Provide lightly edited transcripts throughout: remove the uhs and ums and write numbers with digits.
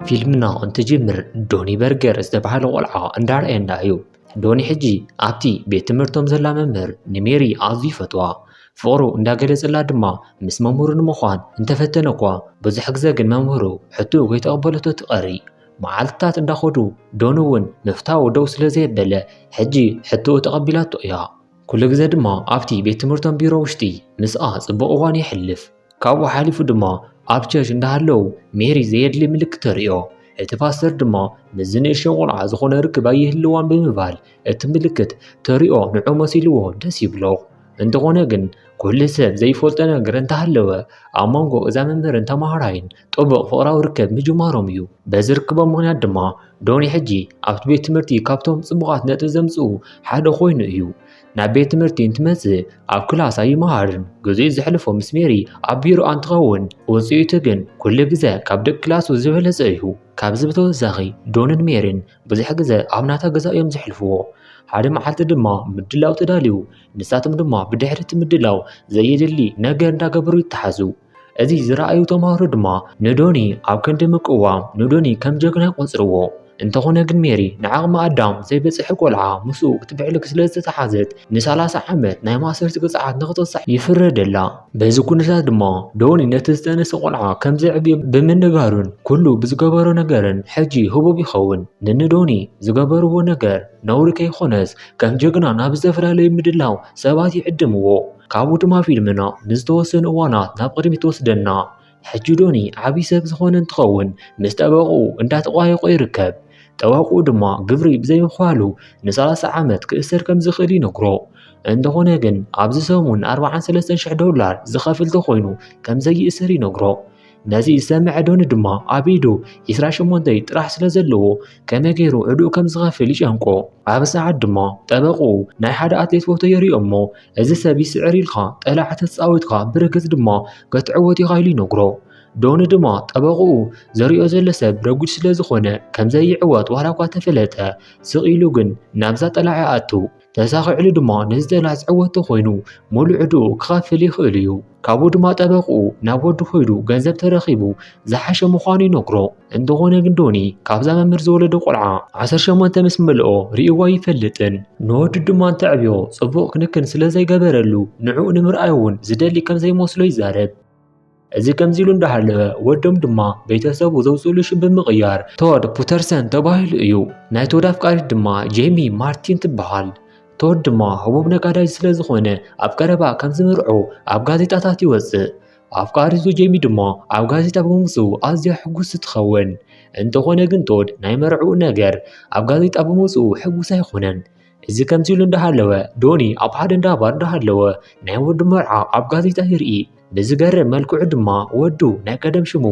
ፊልምና እንትጅምር ዶኒ በርገር ዝተባሃለ ቆልዓ እንዳርአየና እዩ። ዶኒ ሕጂ ኣብቲ ቤት ትምህርቶም ዘላ መምህር ንሜሪ ኣዝዩ ይፈትዋ። ፍቕሩ እንዳገለጸላ ድማ ምስ መምህሩ ንምዃን እንተፈተነ እኳ ብዙሕ ግዜ ግን መምህሩ ሕቱኡ ከይተቐበለቶ ትቐሪ። መዓልትታት እንዳኸዱ ዶኒ እውን ምፍታው ደው ስለ ዘየበለ ሕጂ ሕቱኡ ተቐቢላቶ እያ። ኩሉ ግዜ ድማ ኣብቲ ቤት ትምህርቶም ቢሮ ውሽጢ ምስኣ ጽቡቕ እዋን ይሕልፍ። ካብኡ ሓሊፉ ድማ ኣብ ቸርች እንዳሃለው ሜሪ ዘየድሊ ምልክት ተርእዮ። እቲ ፓስተር ድማ ምስ ንእሽቶ ቆልዓ ዝኾነ ርክብ ኣይህልዋን ብምባል እቲ ምልክት ተርእዮ ንዑ መሲልዎ ደስ ይብሎ። እንተኾነ ግን ኩሉ ሰብ ዘይፈልጦ ነገር እንተሃለወ ኣብ መንጎ እዛ መምህርን ተማሃራይን ጥቡቕ ፍቕራዊ ርክብ ምጅማሮም እዩ። በዚ ርክቦም ምኽንያት ድማ ዶኒ ሕጂ ኣብቲ ቤት ትምህርቲ ካብቶም ጽቡቓት ነጥቢ ዘምጽኡ ሓደ ኮይኑ እዩ። ናብ ቤት ትምህርቲ እንትመጽእ ኣብ ክላስ ኣይመሃርን። ግዜኡ ዘሕልፎ ምስ ሜሪ ኣብ ቢሮኣ እንትኸውን ውጽኢቱ ግን ኩሉ ግዜ ካብ ደቂ ክላሱ ዝበለጸ እዩ። ካብዚ ብተወሳኺ ዶንን ሜሪን ብዙሕ ግዜ ኣብ ናታ ገዛ እዮም ዘሕልፍዎ። ሓደ መዓልቲ ድማ ምድላው ተዳልዩ ንሳቶም ድማ ብድሕሪ እቲ ምድላው ዘየድሊ ነገር እንዳገበሩ ይተሓዙ። እዚ ዝረኣዩ ተምሃሮ ድማ ንዶኒ ኣብ ክንዲ ምቅዋም ንዶኒ ከም ጀግና ይቆጽርዎ። እንተኾነ ግን ሜሪ ንዓቕሚ ኣዳም ዘይበጽሐ ቆልዓ ምስኡ ክትብዕልክ ስለ ዝተተሓዘት ን30 ዓመት ናይ ማእሰርቲ ቅፅዓት ንኽትቕፃዕ ይፍረደላ። በዚ ኩነታት ድማ ዶኒ ነቲ ዝተነሰ ቆልዓ ከም ዘዕብዮ ብምንጋሩን ኩሉ ብዝገበሮ ነገርን ሕጂ ህቡብ ይኸውን። ንዶኒ ዝገበርዎ ነገር ነውሪ ከይኾነስ ከም ጀግና ናብ ዝተፈላለዩ ምድላው ሰባት ይዕድምዎ። ካብኡ ድማ ፊልምና ንዝተወሰኑ እዋናት ናብ ቅድሚት ትወስደና። ሕጂ ዶኒ ዓብይ ሰብ ዝኾነ እንትኸውን ምስ ጠበቑ እንዳተቋየቆ ይርከብ። ጠበቑ ድማ ግብሪ ብዘይምኽፋሉ ን30 ዓመት ክእሰር ከም ዝኽእል ይነግሮ። እንተኾነ ግን ኣብዚ ሰሙን $43,000 ዝኸፍል ተኾይኑ ከም ዘይእሰር ይነግሮ። ነዚ ዝሰምዐ ዶኒ ድማ ኣብ ኢዱ 28 ጥራሕ ስለ ዘለዎ ከመይ ገይሩ ዕዱእ ከም ዝኸፍል ይጨንቆ። ኣብ ሰዓት ድማ ጠበቑ ናይ ሓደ ኣትሌት ፎቶ የርእዮ እሞ እዚ ሰብ ይስዕር ኢልካ ጠላዕ ተፃዊትካ ብርግጽ ድማ ክትዕወት ኢኻ ኢሉ ይነግሮ። ዶኒ ድማ ጠበቑኡ ዘርእዮ ዘሎ ሰብ ረጉድ ስለ ዝኾነ ከም ዘይዕወት ዋላ እኳ ተፈለጠ ስቕ ኢሉ ግን ናብዛ ጠላዕ ይኣቱ። ተሳኺዕሉ ድማ ነዚ ጠላዕ ዝዕወቶ ኮይኑ ሙሉእ ዕዱኡ ክኸፍል ይኽእል እዩ። ካብኡ ድማ ጠበቑኡ ናብ ወዱ ኸይዱ ገንዘብ ተረኺቡ ዝሓሸ ምዃኑ ይነግሮ። እንተኾነ ግን ዶኒ ካብዛ መምህር ዝወለዶ ቆልዓ 18 ምስ መልኦ ርእይዋ ይፈልጥን። ንወዱ ድማ እንተዕብዮ ጽቡቕ ክንክን ስለ ዘይገበረሉ ንዕኡ ንምርኣይ እውን ዝደሊ ከም ዘይመስሎ ይዛረብ። እዚ ከምዚ ኢሉ እንዳሃለወ ወዶም ድማ ቤተሰቡ ዘውፅሉ ሽም ብምቕያር ቶድ ፑተርሰን ተባሂሉ እዩ። ናይ ቶድ ኣፍቃሪት ድማ ጄሚ ማርቲን ትበሃል። ቶድ ድማ ህቡብ ነጋዳይ ስለ ዝኾነ ኣብ ቀረባ ከም ዝምርዖ ኣብ ጋዜጣታት ይወፅእ። ኣፍቃሪቱ ጄሚ ድማ ኣብ ጋዜጣ ብምውፅኡ ኣዝያ ሕጉስ ትኸውን። እንተኾነ ግን ቶድ ናይ መርዑ ነገር ኣብ ጋዜጣ ብምውፅኡ ሕጉስ ኣይኮነን። እዚ ከምዚ ኢሉ እንዳሃለወ ዶኒ ኣብ ሓደ እንዳባር እንዳሃለወ ናይ ወዱ መርዓ ኣብ ጋዜጣ ይርኢ። ብዝገርም መልክዑ ድማ ወዱ ናይ ቀደም ሽሙ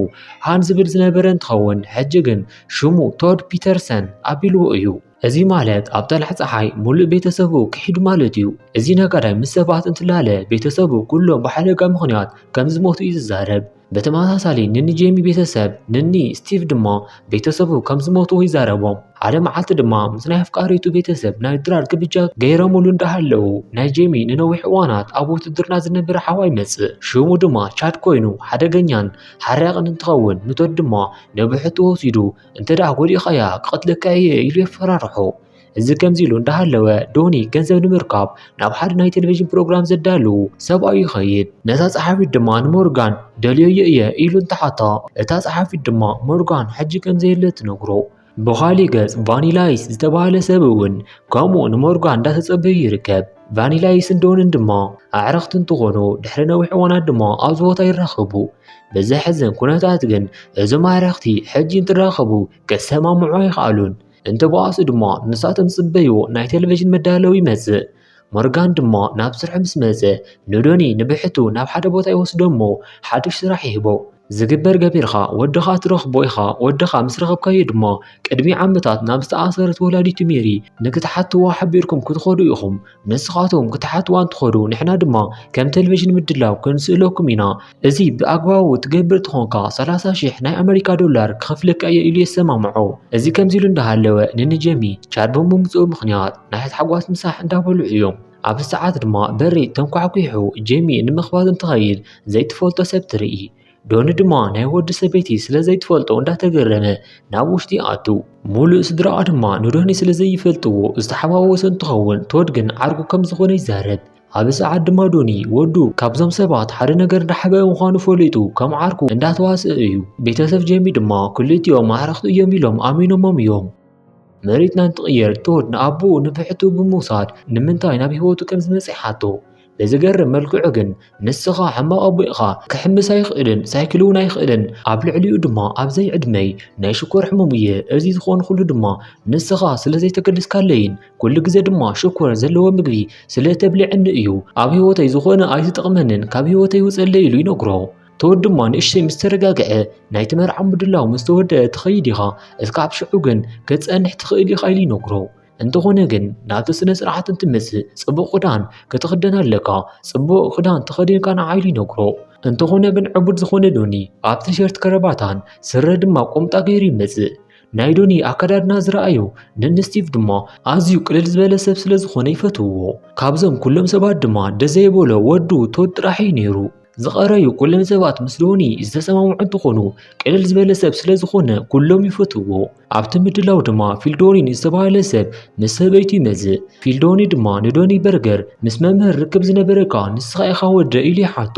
ሃን ዝብል ዝነበረ እንትኸውን ሕጂ ግን ሽሙ ቶድ ፒተርሰን ኣቢልዎ እዩ። እዚ ማለት ኣብ ጠልዕ ፀሓይ ሙሉእ ቤተሰቡ ክሒዱ ማለት እዩ። እዚ ነጋዳይ ምስ ሰባት እንትላለ ቤተሰቡ ኩሎም ብሓደጋ ምኽንያት ከም ዝሞቱ እዩ ዝዛረብ። በተመሳሳሊ ንኒ ጄሚ ቤተሰብ ንኒ ስቲቭ ድማ ቤተሰቡ ከም ዝሞቱ ይዛረቦም። ሓደ መዓልቲ ድማ ምስ ናይ ኣፍቃሪቱ ቤተሰብ ናይ ድራር ግብጃ ገይሮሙሉ እንዳሃለው ናይ ጄሚ ንነዊሕ እዋናት ኣብ ውትድርና ዝነበረ ሓዋይ መጽእ ሽሙ ድማ ቻድ ኮይኑ ሓደገኛን ሓራቕን እንትኸውን ንቶድ ድማ ነብሕቱ ወሲዱ እንተዳ ጎዲኻያ ክቐትለካ እየ ኢሉ የፈራርሖ። እዚ ከምዚ ኢሉ እንዳሃለወ ዶኒ ገንዘብ ንምርካብ ናብ ሓደ ናይ ቴሌቪዥን ፕሮግራም ዘዳልው ሰብኣይ ይኸይድ። ነታ ጸሓፊት ድማ ንሞርጋን ደልዮየ እየ ኢሉ እንተሓታ እታ ጸሓፊት ድማ ሞርጋን ሕጂ ከም ዘየለ ትነግሮ። ብኻሊእ ገጽ ቫኒላይስ ዝተባሃለ ሰብ እውን ከምኡ ንሞርጋን እንዳተጸበዩ ይርከብ። ቫኒላይስን ዶንን ድማ ኣዕረኽቲ እንትኾኑ ድሕሪ ነዊሕ እዋናት ድማ ኣብዚ ቦታ ይራኸቡ። ብዘሕዝን ኩነታት ግን እዞም ኣዕረኽቲ ሕጂ እንትራኸቡ ክሰማምዑ ኣይከኣሉን። እንተበኣሱ ድማ ንሳቶም ጽበይዎ ናይ ቴሌቪዥን መዳለዊ ይመጽእ። ሞርጋን ድማ ናብ ስራሕ ምስ መጸ ንዶኒ ንብሕቱ ናብ ሓደ ቦታ ይወስዶ እሞ ሓድሽ ስራሕ ይህቦ። ዝግበር ገቢርኻ ወድኻ ትረኽቦ ኢኻ ወድኻ ምስ ረኸብካዮ ድማ ቅድሚ ዓመታት ናብ ዝተኣሰረት ወላዲቱ ሜሪ ንክትሓትዋ ሓቢርኩም ክትኸዱ ኢኹም። ንስኻቶም ክትሓትዋ እንትኸዱ ንሕና ድማ ከም ቴሌቪዥን ምድላው ክንስእለኩም ኢና። እዚ ብኣግባቡ ትገብር ትኾንካ $30,000 ናይ ኣሜሪካ ዶላር ክኸፍለካ እየ ኢሉ የሰማምዖ። እዚ ከምዚ ኢሉ እንዳሃለወ ንኒ ጄሚ ቻድ ብምምጽኡ ምኽንያት ናይ ሓጓስ ምሳሕ እንዳበልዑ እዮም። ኣብ ሰዓት ድማ በሪ ተንኳዕኩሑ ጄሚ ንምኽባዝ እንትኸይድ ዘይትፈልጦ ሰብ ትርኢ። ዶኒ ድማ ናይ ወዲ ሰበይቲ ስለዘይትፈልጦ እንዳተገረመ ናብ ውሽጢ ኣቱ ሙሉእ ስድራኣ ድማ ንዶኒ ስለዘይፈልጥዎ ዝተሓዋወሰ እንትኸውን ቶድ ግን ዓርጉ ከም ዝኾነ ይዛረብ ኣብ ሰዓት ድማ ዶኒ ወዱ ካብዞም ሰባት ሓደ ነገር እንዳሓበ ምዃኑ ፈሊጡ ከም ዓርጉ እንዳተዋስእ እዩ ቤተሰብ ጄሚ ድማ ኩልቲኦም ማዕረኽቲ እዮም ኢሎም ኣሚኖሞም እዮም መሬት ናንትቕየር ቶድ ንኣቦኡ ንብሕቱ ብምውሳድ ንምንታይ ናብ ህይወቱ ከም ዝመጽእ ሓቶ ለዝገርም መልክዑ ግን ንስኻ ሕማቕ ኣቦኢኻ ክሕምስ ኣይኽእልን ሳይክል እውን ኣይኽእልን ኣብ ልዕሊኡ ድማ ኣብዘይ ዕድመይ ናይ ሽኮር ሕሙም እየ እዚ ዝኾን ኩሉ ድማ ንስኻ ስለዘይተገለስካለይን ኩሉ ግዜ ድማ ሽኮር ዘለዎ ምግቢ ስለተብልዕኒ እዩ ኣብ ህይወተይ ዝኾነ ኣይትጠቕመንን ካብ ህይወተይ ውፅለይ ኢሉ ይነግሮ ቶድ ድማ ንእሽተይ ምስ ተረጋግዐ ናይቲ መርዓ ምድላው ምስ ተወድአ ትኸይድ ኢኻ እስካብ ሽዑ ግን ክትጸንሕ ትኽእል ኢኻ ኢሉ ይነግሮ እንተኾነ ግን ናብቲ ስነ ስርዓት እንትመጽእ ጽቡቕ ክዳን ክትኽደን ኣለካ ጽቡቕ ክዳን ተኸዲንካ ንዓይሉ ይነግሮ እንተኾነ ግን ዕቡድ ዝኾነ ዶኒ ኣብ ቲሸርት ከረባታን ስረ ድማ ቁምጣ ገይሩ ይመጽእ ናይ ዶኒ ኣከዳድና ዝረኣዩ ንስቲቭ ድማ ኣዝዩ ቅልል ዝበለ ሰብ ስለ ዝኾነ ይፈትውዎ ካብዞም ኩሎም ሰባት ድማ ደስ ዘይበሎ ወዱ ቶድ ጥራሕ እዩ ነይሩ ዝቐረዩ ኩሎም ሰባት ምስ ዶኒ ዝተሰማምዑ እንትኾኑ ቅልል ዝበለ ሰብ ስለ ዝኾነ ኩሎም ይፈትውዎ ኣብቲ ምድላው ድማ ፊልዶኒ ዝተባህለ ሰብ ምስ ሰበይቱ ይመጽእ ፊልዶኒ ድማ ንዶኒ በርገር ምስ መምህር ርክብ ዝነበረካ ንስኻ ኢኻ ወደ ኢሉ ይሓቶ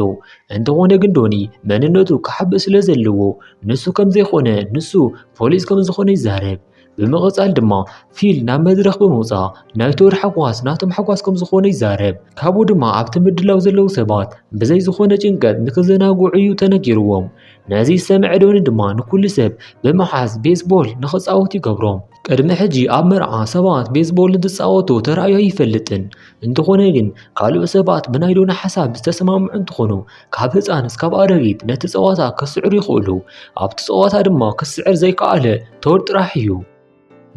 እንተኾነ ግን ዶኒ መንነቱ ክሓብእ ስለ ዘለዎ ንሱ ከም ዘይኾነ ንሱ ፖሊስ ከም ዝኾነ ይዛረብ ብምቕጻል ድማ ፊል ናብ መድረኽ ብምውፃእ ናይ ቶድ ሓጓስ ናቶም ሓጓስ ከም ዝኾነ ይዛረብ ካብኡ ድማ ኣብቲ ምድላው ዘለዉ ሰባት ብዘይ ዝኾነ ጭንቀት ንክዘናግዑ እዩ ተነጊርዎም ነዚ ዝሰምዐ ዶኒ ድማ ንኩሉ ሰብ ብምሓዝ ቤዝቦል ንኽፃወቱ ይገብሮም ቅድሚ ሕጂ ኣብ መርዓ ሰባት ቤዝቦል እንትፃወቱ ተራእዩ ኣይፈልጥን እንተኾነ ግን ካልኦት ሰባት ብናይ ዶኒ ሓሳብ ዝተሰማምዑ እንትኾኑ ካብ ህፃን እስካብ ኣረጊት ነቲ ፀዋታ ከስዕሩ ይኽእሉ ኣብቲ ፀዋታ ድማ ክስዕር ዘይከኣለ ቶድ ጥራሕ እዩ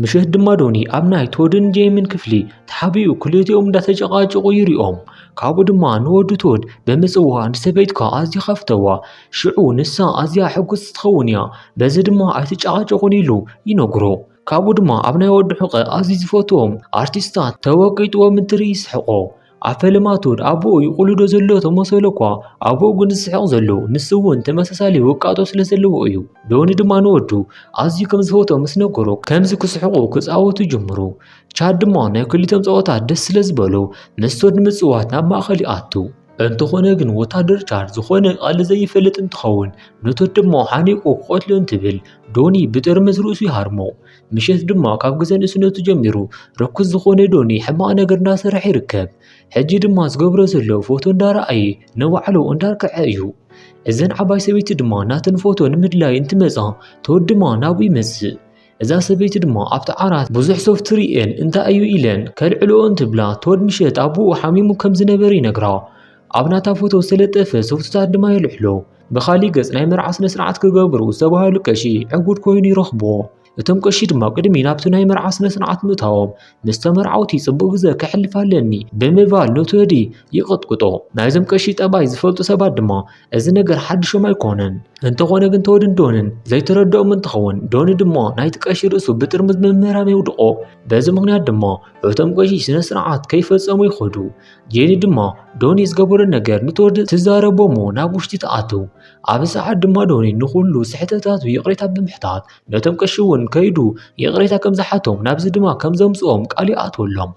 ምሽት ድማ ዶኒ ኣብ ናይ ቶድን ጄምን ክፍሊ ተሓቢኡ ክልቲኦም እንዳተጨቃጨቁ ይሪኦም ካብኡ ድማ ንወዱ ቶድ ብምጽዋዕ ንሰበይትካ ኣዝዩ ከፍተዋ ሽዑ ንሳ ኣዝያ ሕጉስ ትኸውን እያ በዚ ድማ ኣይትጨቃጨቁን ኢሉ ይነግሮ ካብኡ ድማ ኣብ ናይ ወዱ ሕቐ ኣዝዩ ዝፈትዎም ኣርቲስታት ተወቂጥዎም እንትርኢ ይስሕቆ ኣብ ፈለማቶድ ኣቦኡ ይቁልዶ ዘሎ ተመሰሎ እኳ ኣቦኡ ግን ዝስሕቕ ዘሎ ንሱ እውን ተመሳሳሊ ውቃጦ ስለ ዘለዎ እዩ ዶኒ ድማ ንወዱ ኣዝዩ ከም ዝፈትዎ ምስ ነገሮ ከምዚ ክስሕቁ ክፃወቱ ጀመሩ ቻድ ድማ ናይ ክልቲኦም ፀወታ ደስ ስለ ዝበሎ ምስ ቶድ ንምፅዋት ናብ ማእኸል ይኣቱ እንተኾነ ግን ወታደር ቻድ ዝኾነ ቃል ዘይፈልጥ እንትኸውን ንቶድ ድማ ሓኒቁ ክቆትሎ እንትብል ዶኒ ብጥርምዝ ርእሱ ይሃርሞ ምሽት ድማ ካብ ግዜ ንእስነቱ ጀሚሩ ርኩስ ዝኾነ ዶኒ ሕማቕ ነገር እንዳሰርሐ ይርከብ ሕጂ ድማ ዝገብሮ ዘሎ ፎቶ እንዳረኣየ ንባዕሉ እንዳርክዐ እዩ እዘን ዓባይ ሰበይቲ ድማ ናተን ፎቶ ንምድላይ እንትመፃ ቶድ ድማ ናብኡ ይመጽእ እዛ ሰበይቲ ድማ ኣብቲ ዓራት ብዙሕ ሶፍ ትሪኤን እንታይ እዩ ኢለን ከልዕልኦ እንትብላ ቶድ ምሽት ኣቦኡ ሓሚሙ ከም ዝነበረ ይነግራ ኣብ ናታ ፎቶ ዝተለጠፈ ሶፍትታት ድማ የልሕሎ ብኻሊእ ገጽ ናይ መርዓ ስነ ስርዓት ክገብሩ ዝተባሃሉ ቀሺ ዕጉድ ኮይኑ ይረኽብዎ እቶም ቀሺ ድማ ቅድሚ ናብቲ ናይ መርዓ ስነ ስርዓት ምእታዎም ምስ ተመርዓውቲ ጽቡቕ ግዜ ከሕልፍ ኣለኒ ብምባል ንቶዲ ይቕጥቅጦ ናይዞም ቀሺ ጠባይ ዝፈልጡ ሰባት ድማ እዚ ነገር ሓድሾም ኣይኮነን እንተኾነ ግን ቶድን ዶንን ዘይተረድኦም እንትኸውን ዶኒ ድማ ናይቲ ቀሺ ርእሱ ብጥርምዝ መምህራም የውድቆ በዚ ምክንያት ድማ እቶም ቀሺ ስነ ስርዓት ከይፈጸሙ ይኸዱ ጄኒ ድማ ዶኒ ዝገበሮ ነገር ንቶድ ትዛረቦሞ ናብ ውሽጢ ተኣቱ ኣብ ሰዓት ድማ ዶኒ ንኹሉ ስሕተታቱ ይቕሬታ ብምሕታት ነቶም ቀሺ እውን ከይዱ ይቕሬታ ከም ዝሓቶም ናብዚ ድማ ከም ዘምጽኦም ቃል ይኣትወሎም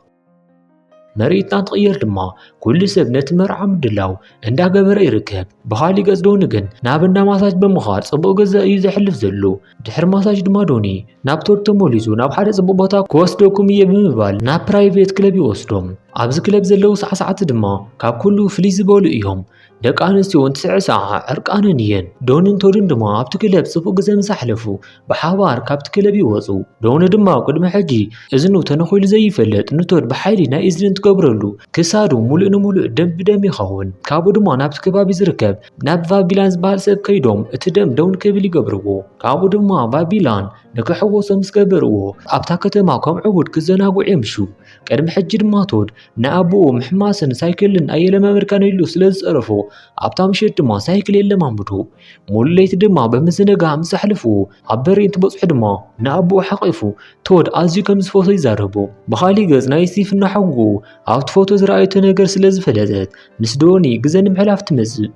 መሬት ናትቕየር ድማ ኩሉ ሰብ ነቲ መርዓ ምድላው እንዳገበረ ይርከብ ብኻሊእ ገጽ ዶኒ ግን ናብ እንዳ ማሳጅ ብምኻድ ጽቡቕ ገዛ እዩ ዘሕልፍ ዘሎ ድሕሪ ማሳጅ ድማ ዶኒ ናብ ቶድ ተመሊሱ ናብ ሓደ ጽቡቕ ቦታ ክወስደኩም እየ ብምባል ናብ ፕራይቬት ክለብ ይወስዶም ኣብዚ ክለብ ዘለዉ ሰዓሰዓቲ ድማ ካብ ኩሉ ፍልይ ዝበሉ እዮም ደቂ ኣንስትዮ እንትስዕ ሰዓ ዕርቃነን እየን ዶንን ቶድን ድማ ኣብቲ ክለብ ጽቡቕ ግዜ ምስ ኣሕለፉ ብሓባር ካብቲ ክለብ ይወፁ ዶኒ ድማ ቅድሚ ሕጂ እዝኑ ተነኺሉ ዘይፈልጥ ንቶድ ብሓይሊ ናይ እዝኒ እንትገብረሉ ክሳዱ ሙሉእ ንሙሉእ ደም ብደም ይኸውን ካብኡ ድማ ናብቲ ከባቢ ዝርከብ ናብ ቫቢላን ዝበሃል ሰብ ከይዶም እቲ ደም ደው ንክብል ይገብርዎ ካብኡ ድማ ቫቢላን ንክሕወሶም ምስ ገበርዎ ኣብታ ከተማ ከም ዕቡድ ክዘናግዑ የምሹ ቅድሚ ሕጂ ድማ ቶድ ንኣቦኡ ምሕማስን ሳይክልን ኣየለማመድካን ኢሉ ስለ ዝፀረፎ ኣብታ ምሽት ድማ ሳይክል የለማምዱ ሙሉ ለይቲ ድማ ብምዝንጋዕ ምስ ኣሕልፍዎ ኣብ በሪ እንትበፅሑ ድማ ንኣቦኡ ሓቂፉ ቶድ ኣዝዩ ከም ዝፈቶ ይዛረቦ ብኻሊእ ገጽ ናይ ስቲቭ እናሓጉኡ ኣብቲ ፎቶ ዝረኣየቶ ነገር ስለ ዝፈለጠት ምስ ዶኒ ግዜ ንምሕላፍ ትመጽእ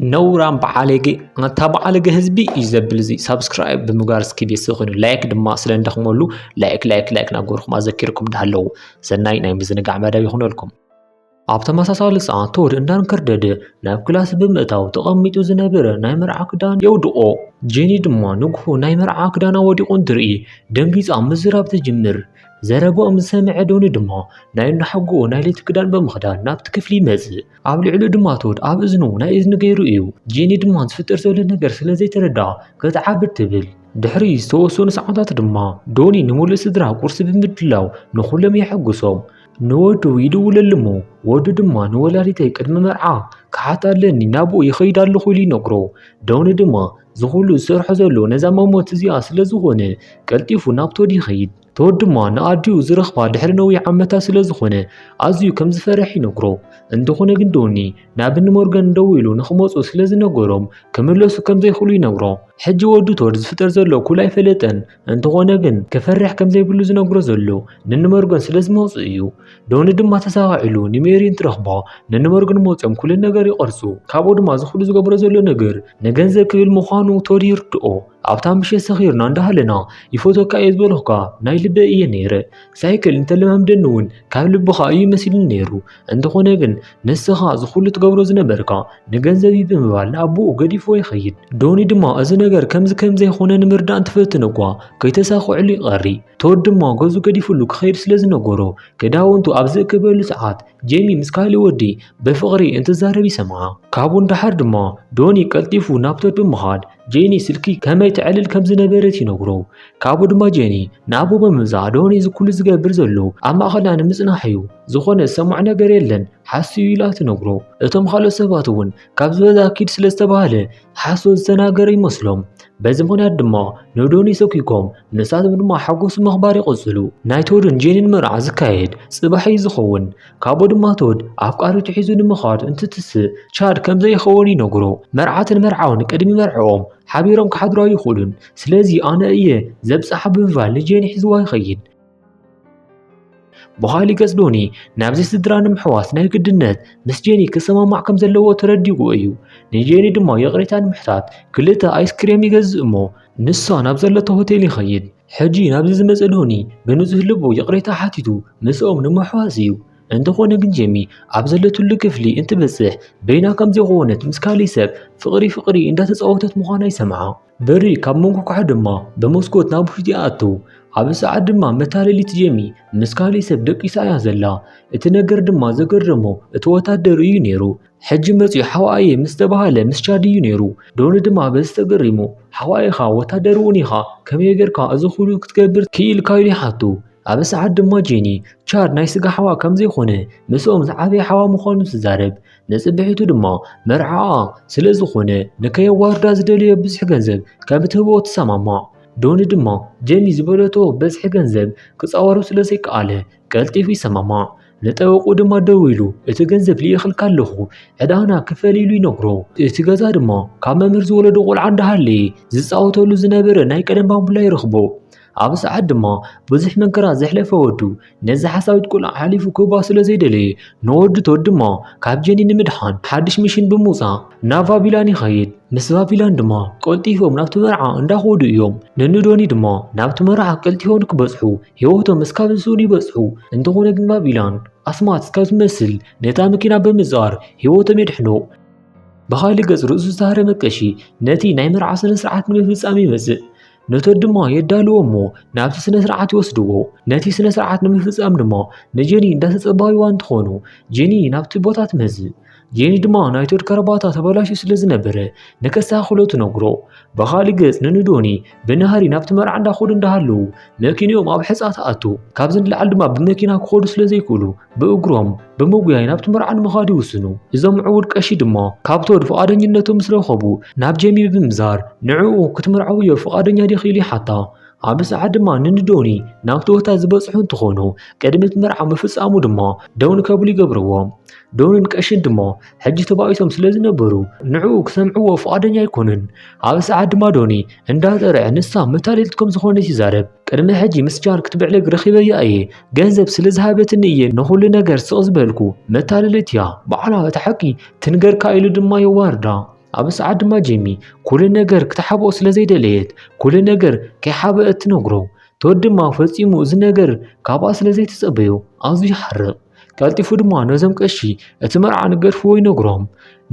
نوران بعالجي تابعالجي هزبي يزبل زي سبسكرايب بمجارس كبير سخن لايك دم أصلا دخمولو لايك ناقوركم أذكركم ده لو سناي نايم بزنقع مدى يخون لكم ኣብ ተመሳሳሊ ሰዓት ቶድ እንዳንከርደደ ናብ ክላስ ብምእታው ተቐሚጡ ዝነበረ ናይ መርዓ ክዳን የውድቆ ጄኒ ድማ ንግሁ ናይ መርዓ ክዳና ወዲቁ እንትርኢ ደንጊፃ ምዝራብ ትጅምር ዘረቦኦም ዝሰምዐ ዶኒ ድማ ናይ እናሓጉኡ ናይ ሌት ክዳን ብምኽዳን ናብቲ ክፍሊ ይመጽእ ኣብ ልዕሉ ድማ ቶድ ኣብ እዝኑ ናይ እዝኒ ገይሩ እዩ ጄኒ ድማ ዝፍጠር ዘሎ ነገር ስለዘይተረድኣ ክትዓብር ትብል ድሕሪ ዝተወሰኑ ሰዓታት ድማ ዶኒ ንሙሉእ ስድራ ቁርሲ ብምድላው ንኹሎም የሐጉሶም ንወዱ ይድውለልሞ ወዱ ድማ ንወላዲተይ ቅድሚ መርዓ ክሓታለኒ ናብኡ ይኸይድ ኣለኹ ኢሉ ይነግሮ ዶኒ ድማ ዝኹሉ ዝሰርሖ ዘሎ ነዛ መሞት እዚኣ ስለ ዝኾነ ቀልጢፉ ናብ ቶድ ይኸይድ ቶድ ድማ ንኣድዩ ዝረኽባ ድሕሪ ነዊሕ ዓመታት ስለ ዝኾነ ኣዝዩ ከም ዝፈርሕ ይነግሮ እንተኾነ ግን ዶኒ ናብ ሞርጋን ደው ኢሉ ንኽመፁ ስለ ዝነገሮም ክምለሱ ከም ዘይኽእሉ ይነግሮ ሕጂ ወዱ ቶድ ዝፍጠር ዘሎ ኩሉ ኣይፈለጠን እንተኾነ ግን ክፈርሕ ከም ዘይብሉ ዝነግሮ ዘሎ ንሞርጋን ስለ ዝመፁ እዩ ዶኒ ድማ ተሳኺዑሉ ንሜሪ እንትረኽባ ንሞርጋን መፅኦም ኩሉ ነገር ይቐርፁ ካብኡ ድማ ዝኹሉ ዝገብሮ ዘሎ ነገር ንገንዘብ ክብል ምዃኑ ቶድ ይርድኦ ኣብታ ምሸት ሰኺርና እንዳሃለና ይፎቶካ እየ ዝበልኹካ ናይ ልበ እየ ነይረ ሳይክል እንተለማምደኒ እውን ካብ ልብኻ እዩ መሲሉ ነይሩ እንተኾነ ግን ንስኻ ዝኹሉ ትገብሮ ዝነበርካ ንገንዘብ እዩ ብምባል ንኣቦኡ ገዲፎ ይኸይድ ዶኒ ድማ እዚ ነገር ከምዚ ዘይኮነ ንምርዳእ እንትፈትን እኳ ከይተሳኺዑሉ ይቐሪ ቶድ ድማ ገዙ ገዲፉሉ ክኸይድ ስለ ዝነገሮ ክዳውንቱ ኣብ ዝእከበሉ ሰዓት ጄሚ ምስ ካሊእ ወዲ ብፍቕሪ እንትዛረብ ይሰምዓ ካብኡ እንዳሓር ድማ ዶኒ ቀልጢፉ ናብ ቶድ ብምኻድ ጄኒ ስልኪ ከመይ ትዕልል ከም ዝነበረት ይነግሮ ካብኡ ድማ ጄኒ ንኣቦ ብምምፃእ ዶኒ ዝኩሉ ዝገብር ዘሎ ኣብ ማእኸልና ንምጽናሕ እዩ ዝኾነ ዝሰማዕ ነገር የለን ሓስዩ ኢላ ትነግሮ እቶም ካልኦት ሰባት እውን ካብ ዝበዛ ኪድ ስለ ዝተባሃለ ሓሶ ዝተናገረ ይመስሎም በዚ ምኽንያት ድማ ንዶኒ ሰኪኮም ንሳቶም ድማ ሓጎስ ምኽባር ይቕፅሉ ናይ ቶድን ጄኒን መርዓ ዝካየድ ጽባሕ እዩ ዝኸውን ካብኡ ድማ ቶድ ኣብ ቃሪቱ ሒዙ ንምኻድ እንትትስእ ቻድ ከም ዘይኸውን ይነግሮ መርዓትን መርዓውን ቅድሚ መርዕኦም ሓቢሮም ክሓድሩ ኣይኽእሉን ስለዚ ኣነ እየ ዘብፅሓ ብምባል ንጄኒ ሒዝዋ ይኸይድ በኻሊ ገጽ ዶኒ ናብዚ ስድራ ንምሕዋስ ናይ ግድነት ምስ ጄኒ ክሰማማዕ ከም ዘለዎ ተረዲኡ እዩ ንጄኒ ድማ የቕሬታ ንምሕታት ክልተ ኣይስክሬም ይገዝእ እሞ ንሳ ናብ ዘለቶ ሆቴል ይኸይድ ሕጂ ናብዚ ዝመፀ ዶኒ ብንጹህ ልቡ የቕሬታ ሓቲቱ ምስኦም ንምሕዋስ እዩ እንተኾነ ግን ጄሚ ኣብ ዘለቱሉ ክፍሊ እንትበጽሕ በይና ከም ዘይኾነት ምስ ካሊእ ሰብ ፍቕሪ እንዳተፃወተት ምዃና ይሰምዓ በሪ ካብ መንኮኳሕ ድማ ብመስኮት ናብ ውሽጢ ኣቱ ኣብ ሰዓት ድማ መታለሊት ጄሚ ምስ ካሊእ ሰብ ደቂሳ እያ ዘላ እቲ ነገር ድማ ዘገረሞ እቲ ወታደር እዩ ነይሩ ሕጂ መፂኡ ሓዋየ ምስ ተባሃለ ምስ ቻድ እዩ ነይሩ ዶኒ ድማ በዚ ተገሪሙ ሓዋይኻ ወታደር እውን ኢኻ ከመይ ጌርካ እዚ ኩሉ ክትገብር ክኢልካ ኢሉ ይሓቱ ኣብ ሰዓት ድማ ጄኒ ቻድ ናይ ስጋ ሓዋ ከም ዘይኾነ ምስኦም ዝዓበየ ሓዋ ምዃኑ ትዛረብ ንጽብሒቱ ድማ መርዓዓ ስለ ዝኾነ ንከየዋርዳ ዝደልዮ ብዙሕ ገንዘብ ከም እትህቦ ትሰማማዕ ዶኒ ድማ ጄሚ ዝበለቶ በዝሒ ገንዘብ ክፃወሩ ስለ ዘይከኣለ ቀልጢፉ ይሰማማዕ ንጠበቁ ድማ ደው ኢሉ እቲ ገንዘብ ልይኽልካ ኣለኹ ዕዳና ክፈል ኢሉ ይነግሮ እቲ ገዛ ድማ ካብ መምህር ዝወለዶ ቆልዓ እንዳሃለየ ዝፃወተሉ ዝነበረ ናይ ቀደም ባምቡላ ይረኽቦ ኣብ ሰዓት ድማ ብዙሕ መንከራት ዘሕለፈ ወዱ ነዚ ሓሳዊት ቆልዓ ሓሊፉ ክባ ስለ ዘይደለየ ንወዱ ቶድ ድማ ካብ ጄኒ ንምድሓን ሓድሽ ሚሽን ብምውፃእ ናብ ባቢላን ይኸይድ ምስ ባቢላን ድማ ቀልጢፎም ናብቲ መርዓ እንዳኸዱ እዮም ንዶኒ ድማ ናብቲ መርዓ ቀልጢፎም ክበፅሑ ህይወቶም እስካብ ዝስኡን ይበፅሑ እንተኾነ ግን ባቢላን ኣስማት እስካብ ዝመስል ነታ መኪና ብምዛር ህይወቶም የድሕኖ ብኻሊእ ገጽ ርእሱ ዝተሃረመ ቀሺ ነቲ ናይ መርዓ ስነ ስርዓት ንምፍጻም ይመጽእ ነቶድ ድማ የዳልዎ እሞ ናብቲ ስነ ስርዓት ይወስድዎ ነቲ ስነ ስርዓት ንምፍጻም ድማ ንጄኒ እንዳተጸባይዋ እንትኾኑ ጄኒ ናብቲ ቦታ ትመጽእ ጄኒ ድማ ናይ ቶድ ከረባታ ተበላሽዩ ስለ ዝነበረ ንከስተኻኽሎ ትነግሮ ብኻሊእ ገጽ ንዶኒ ብናሃሪ ናብቲ መርዓ እንዳኸዱ እንዳሃለዉ መኪንኦም ኣብ ሕፃ ተኣቱ ካብዚ ንላዕሊ ድማ ብመኪና ክኸዱ ስለ ዘይክእሉ ብእግሮም ብምጉያይ ናብቲ መርዓ ንምኻድ ይውስኑ እዞም ዕውድ ቀሺ ድማ ካብ ቶድ ፍቓደኝነቶም ምስ ረኸቡ ናብ ጄሚ ብምዛር ንዕኡ ክትምርዓውዮ ፍቓደኛ ዲኺ ኢሉ ይሓታ ኣብ ሰዓት ድማ ንዶኒ ናብቲ ቦታ ዝበፅሑ እንትኾኑ ቅድሚት መርዓ ምፍጻሙ ድማ ደው ንከብሉ ይገብርዎም ዶንን ቀሽን ድማ ሕጂ ተባኢሶም ስለ ዝነበሩ ንዕኡ ክሰምዕዎ ፍቓደኛ ኣይኮኑን ኣብ ሰዓት ድማ ዶኒ እንዳጠርዐ ንሳ መታለሊት ከም ዝኾነት ይዛረብ ቅድሚ ሕጂ ምስ ቻድ ክትብዕልግ ረኺበያ እየ ገንዘብ ስለ ዝሃበትኒ እየ ንኹሉ ነገር ስቕ ዝበልኩ መታለሊት እያ ባዕላ እቲ ሓቂ ትንገርካ ኢሉ ድማ የዋርዳ ኣብ ሰዓት ድማ ጄሚ ኩሉ ነገር ክትሓብኦ ስለ ዘይደለየት ኩሉ ነገር ከይሓበአት ትነግሮ ተወዲ ድማ ፈጺሙ እዚ ነገር ካብኣ ስለ ዘይተጸበዮ ኣዝዩ ይሓርቕ ቀልጢፉ ድማ ነዞም ቀሺ እቲ መርዓ ንገድፍዎ ይነግሮም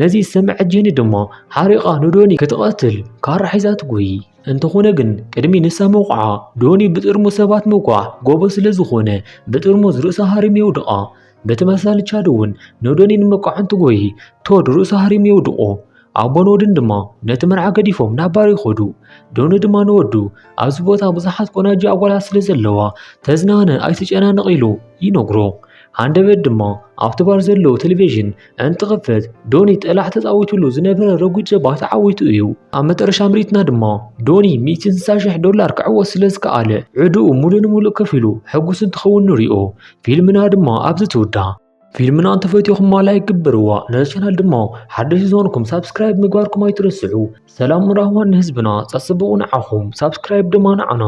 ነዚ ዝሰምዐት ጄኒ ድማ ሓሪቓ ንዶኒ ክትቐትል ካራ ሒዛ ትጎይ እንተኾነ ግን ቅድሚ ንሳ መውቕዓ ዶኒ ብጥርሙዝ ሰባት መውቃዕ ጎበዝ ስለ ዝኾነ ብጥርሙዝ ርእሳ ሃሪም የውድቓ በተመሳሳሊ ቻድ እውን ንዶኒ ንመቋዕን ትጎይ ቶድ ርእሱ ሃሪም የውድቆ ኣቦን ወድን ድማ ነቲ መርዓ ገዲፎም ናብ ባር ይኸዱ ዶኒ ድማ ንወዱ ኣብዚ ቦታ ብዙሓት ቆናጁ ኣጓላት ስለ ዘለዋ ተዝናነ ኣይትጨናነቕ ኢሉ ይነግሮ ሃንደበት ድማ ኣብቲ ባር ዘለዎ ቴሌቪዥን እንትኽፈት ዶኒ ጠላሕ ተፃዊቱሉ ዝነበረ ረጒድ ጀባ ተዓዊቱ እዩ ኣብ መጨረሻ ምርኢትና ድማ ዶኒ $160,000 ክዕወት ስለ ዝከኣለ ዕዱኡ ሙሉእ ንሙሉእ ከፊሉ ሕጉስ እንትኸውን ንሪኦ ፊልምና ድማ ኣብዚ ትውዳእ ፊልምና እንተፈትኹም ላይክ ግበርዋ ነዚ ቻናል ድማ ሓደሽ ዝኾንኩም ሳብስክራይብ ምግባርኩም ኣይትረስዑ ሰላም ራህዋን ንህዝብና ፀጽብቑ ንዓኹም ሳብስክራይብ ድማ ንዓና